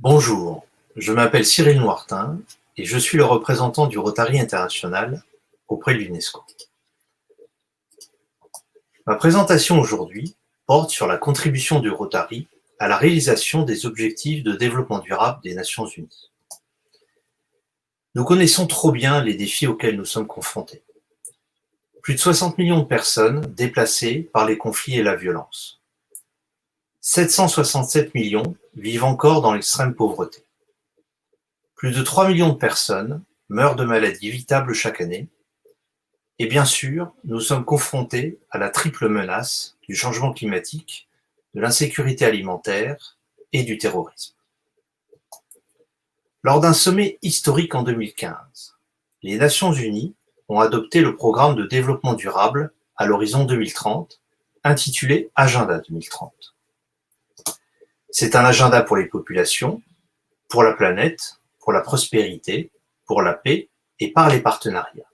Bonjour, je m'appelle Cyril Noirtin et je suis le représentant du Rotary International auprès de l'UNESCO. Ma présentation aujourd'hui porte sur la contribution du Rotary à la réalisation des objectifs de développement durable des Nations Unies. Nous connaissons trop bien les défis auxquels nous sommes confrontés. Plus de 60 millions de personnes déplacées par les conflits et la violence. 767 millions vivent encore dans l'extrême pauvreté. Plus de 3 millions de personnes meurent de maladies évitables chaque année. Et bien sûr, nous sommes confrontés à la triple menace du changement climatique, de l'insécurité alimentaire et du terrorisme. Lors d'un sommet historique en 2015, les Nations Unies ont adopté le programme de développement durable à l'horizon 2030, intitulé Agenda 2030. C'est un agenda pour les populations, pour la planète, pour la prospérité, pour la paix et par les partenariats.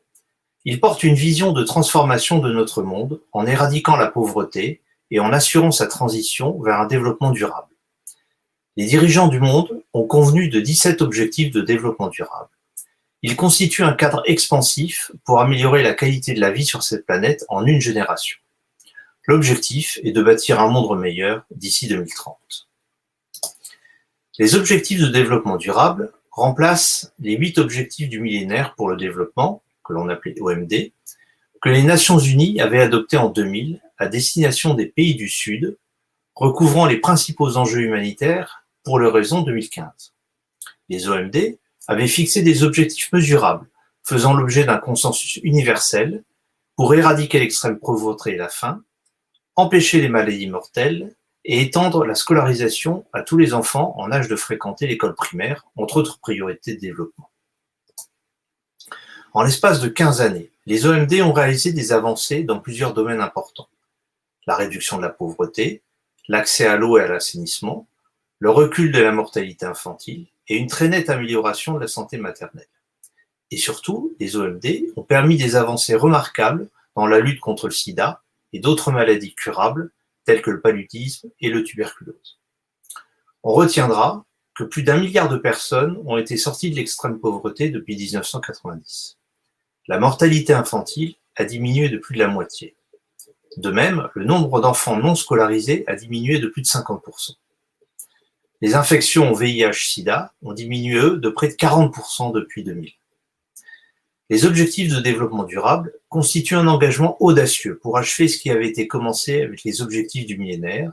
Il porte une vision de transformation de notre monde en éradiquant la pauvreté et en assurant sa transition vers un développement durable. Les dirigeants du monde ont convenu de 17 objectifs de développement durable. Ils constituent un cadre expansif pour améliorer la qualité de la vie sur cette planète en une génération. L'objectif est de bâtir un monde meilleur d'ici 2030. Les objectifs de développement durable remplacent les 8 objectifs du millénaire pour le développement, que l'on appelait OMD, que les Nations Unies avaient adoptés en 2000 à destination des pays du Sud, recouvrant les principaux enjeux humanitaires pour l'horizon 2015. Les OMD avaient fixé des objectifs mesurables, faisant l'objet d'un consensus universel pour éradiquer l'extrême pauvreté et la faim, empêcher les maladies mortelles et étendre la scolarisation à tous les enfants en âge de fréquenter l'école primaire, entre autres priorités de développement. En l'espace de 15 années, les OMD ont réalisé des avancées dans plusieurs domaines importants. La réduction de la pauvreté, l'accès à l'eau et à l'assainissement, le recul de la mortalité infantile et une très nette amélioration de la santé maternelle. Et surtout, les OMD ont permis des avancées remarquables dans la lutte contre le sida et d'autres maladies curables telles que le paludisme et le tuberculose. On retiendra que plus d'1 milliard de personnes ont été sorties de l'extrême pauvreté depuis 1990. La mortalité infantile a diminué de plus de la moitié. De même, le nombre d'enfants non scolarisés a diminué de plus de 50%. Les infections au VIH-Sida ont diminué, eux, de près de 40% depuis 2000. Les objectifs de développement durable constituent un engagement audacieux pour achever ce qui avait été commencé avec les objectifs du millénaire,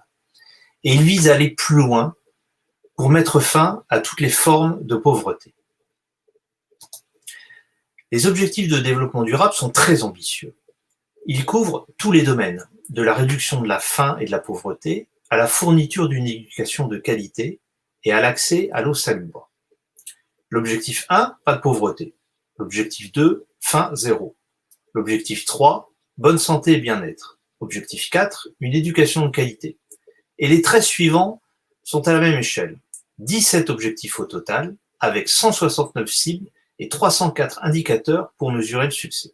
et ils visent à aller plus loin pour mettre fin à toutes les formes de pauvreté. Les objectifs de développement durable sont très ambitieux. Ils couvrent tous les domaines, de la réduction de la faim et de la pauvreté à la fourniture d'une éducation de qualité et à l'accès à l'eau salubre. L'objectif 1, pas de pauvreté. L'objectif 2, faim zéro. L'objectif 3, bonne santé et bien-être. Objectif 4, une éducation de qualité. Et les 13 suivants sont à la même échelle. 17 objectifs au total, avec 169 cibles et 304 indicateurs pour mesurer le succès.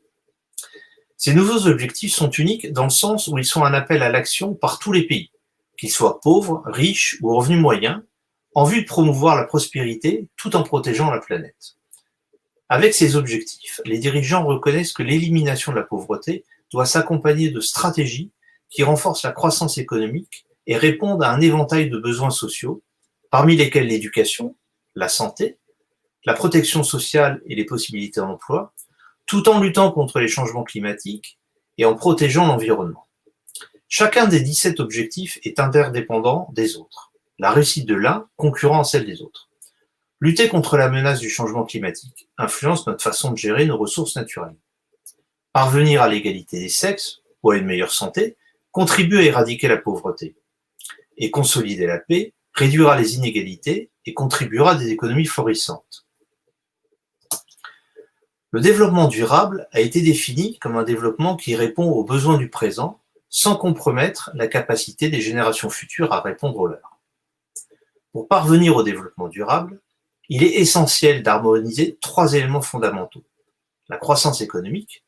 Ces nouveaux objectifs sont uniques dans le sens où ils sont un appel à l'action par tous les pays, qu'ils soient pauvres, riches ou revenus moyens, en vue de promouvoir la prospérité tout en protégeant la planète. Avec ces objectifs, les dirigeants reconnaissent que l'élimination de la pauvreté doit s'accompagner de stratégies qui renforcent la croissance économique et répondent à un éventail de besoins sociaux, parmi lesquels l'éducation, la santé, la protection sociale et les possibilités d'emploi, tout en luttant contre les changements climatiques et en protégeant l'environnement. Chacun des 17 objectifs est interdépendant des autres. La réussite de l'un concurrent à celle des autres. Lutter contre la menace du changement climatique influence notre façon de gérer nos ressources naturelles. Parvenir à l'égalité des sexes ou à une meilleure santé contribue à éradiquer la pauvreté. Et consolider la paix réduira les inégalités et contribuera à des économies florissantes. Le développement durable a été défini comme un développement qui répond aux besoins du présent sans compromettre la capacité des générations futures à répondre aux leurs. Pour parvenir au développement durable, il est essentiel d'harmoniser 3 éléments fondamentaux: la croissance économique,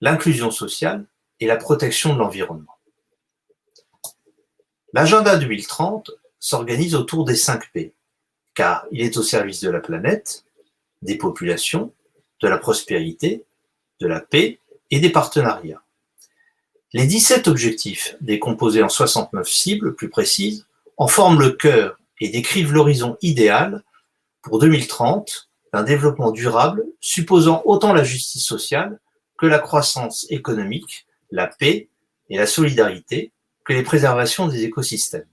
l'inclusion sociale et la protection de l'environnement. L'agenda 2030 s'organise autour des 5 P: car il est au service de la planète, des populations, de la prospérité, de la paix et des partenariats. Les 17 objectifs, décomposés en 69 cibles plus précises, en forment le cœur et décrivent l'horizon idéal pour 2030 d'un développement durable supposant autant la justice sociale que la croissance économique, la paix et la solidarité, que les préservations des écosystèmes.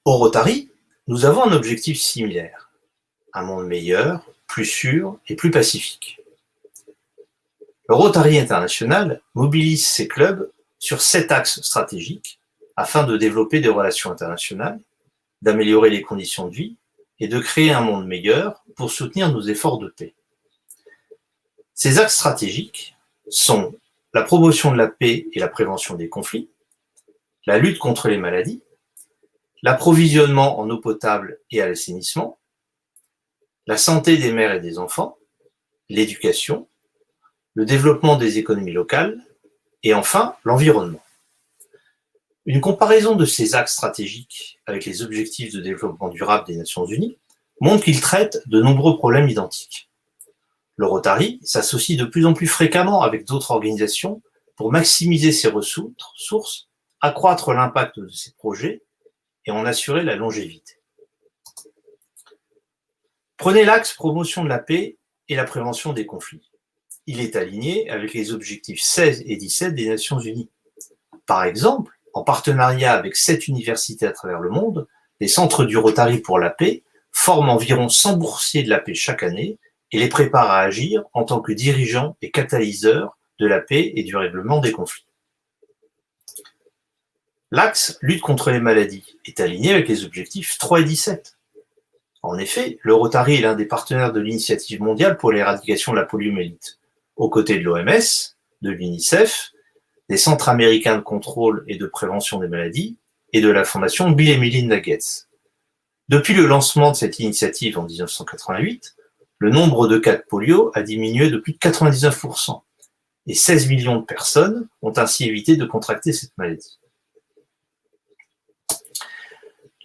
Au Rotary, nous avons un objectif similaire, un monde meilleur, plus sûr et plus pacifique. Le Rotary International mobilise ses clubs sur 7 axes stratégiques afin de développer des relations internationales, d'améliorer les conditions de vie et de créer un monde meilleur pour soutenir nos efforts de paix. Ces axes stratégiques sont la promotion de la paix et la prévention des conflits, la lutte contre les maladies, l'approvisionnement en eau potable et à l'assainissement, la santé des mères et des enfants, l'éducation, le développement des économies locales et enfin l'environnement. Une comparaison de ces axes stratégiques avec les objectifs de développement durable des Nations Unies montre qu'ils traitent de nombreux problèmes identiques. Le Rotary s'associe de plus en plus fréquemment avec d'autres organisations pour maximiser ses ressources, accroître l'impact de ses projets et en assurer la longévité. Prenez l'axe promotion de la paix et la prévention des conflits. Il est aligné avec les objectifs 16 et 17 des Nations Unies. Par exemple, en partenariat avec 7 universités à travers le monde, les centres du Rotary pour la paix forment environ 100 boursiers de la paix chaque année et les préparent à agir en tant que dirigeants et catalyseurs de la paix et du règlement des conflits. L'axe lutte contre les maladies est aligné avec les objectifs 3 et 17. En effet, le Rotary est l'un des partenaires de l'Initiative mondiale pour l'éradication de la poliomyélite, aux côtés de l'OMS, de l'UNICEF, des Centres américains de contrôle et de prévention des maladies et de la fondation Bill et Melinda Gates. Depuis le lancement de cette initiative en 1988, le nombre de cas de polio a diminué de plus de 99% et 16 millions de personnes ont ainsi évité de contracter cette maladie.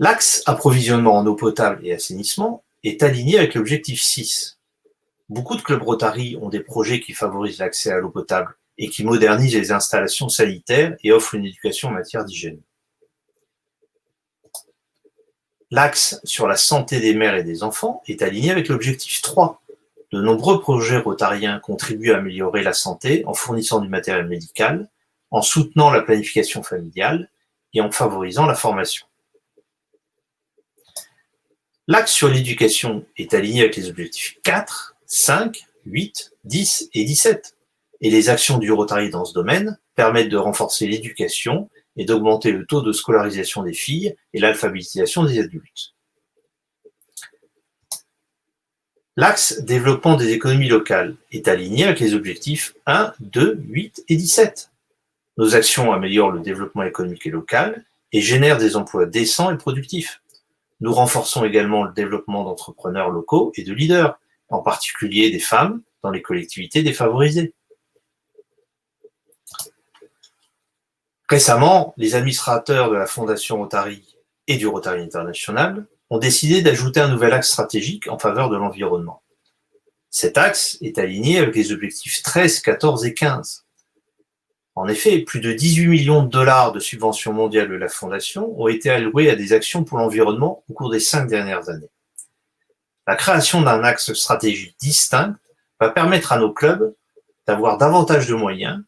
L'axe approvisionnement en eau potable et assainissement est aligné avec l'objectif 6. Beaucoup de clubs Rotary ont des projets qui favorisent l'accès à l'eau potable et qui modernisent les installations sanitaires et offrent une éducation en matière d'hygiène. L'axe sur la santé des mères et des enfants est aligné avec l'objectif 3. De nombreux projets rotariens contribuent à améliorer la santé en fournissant du matériel médical, en soutenant la planification familiale et en favorisant la formation. L'axe sur l'éducation est aligné avec les objectifs 4, 5, 8, 10 et 17. Et les actions du Rotary dans ce domaine permettent de renforcer l'éducation et d'augmenter le taux de scolarisation des filles et l'alphabétisation des adultes. L'axe développement des économies locales est aligné avec les objectifs 1, 2, 8 et 17. Nos actions améliorent le développement économique et local et génèrent des emplois décents et productifs. Nous renforçons également le développement d'entrepreneurs locaux et de leaders, en particulier des femmes dans les collectivités défavorisées. Récemment, les administrateurs de la Fondation Rotary et du Rotary International ont décidé d'ajouter un nouvel axe stratégique en faveur de l'environnement. Cet axe est aligné avec les objectifs 13, 14 et 15. En effet, plus de 18 millions de dollars de subventions mondiales de la Fondation ont été alloués à des actions pour l'environnement au cours des 5 dernières années. La création d'un axe stratégique distinct va permettre à nos clubs d'avoir davantage de moyens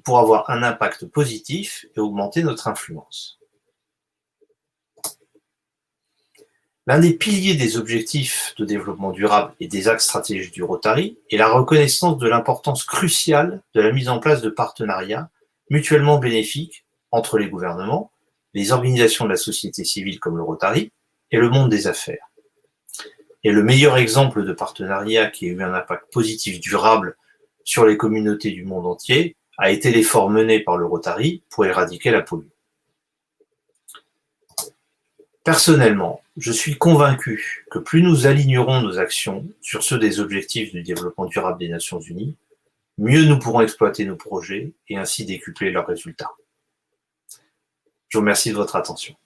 pour avoir un impact positif et augmenter notre influence. L'un des piliers des objectifs de développement durable et des axes stratégiques du Rotary est la reconnaissance de l'importance cruciale de la mise en place de partenariats mutuellement bénéfiques entre les gouvernements, les organisations de la société civile comme le Rotary et le monde des affaires. Et le meilleur exemple de partenariat qui a eu un impact positif durable sur les communautés du monde entier a été l'effort mené par le Rotary pour éradiquer la polio. Personnellement, je suis convaincu que plus nous alignerons nos actions sur ceux des objectifs du développement durable des Nations Unies, mieux nous pourrons exploiter nos projets et ainsi décupler leurs résultats. Je vous remercie de votre attention.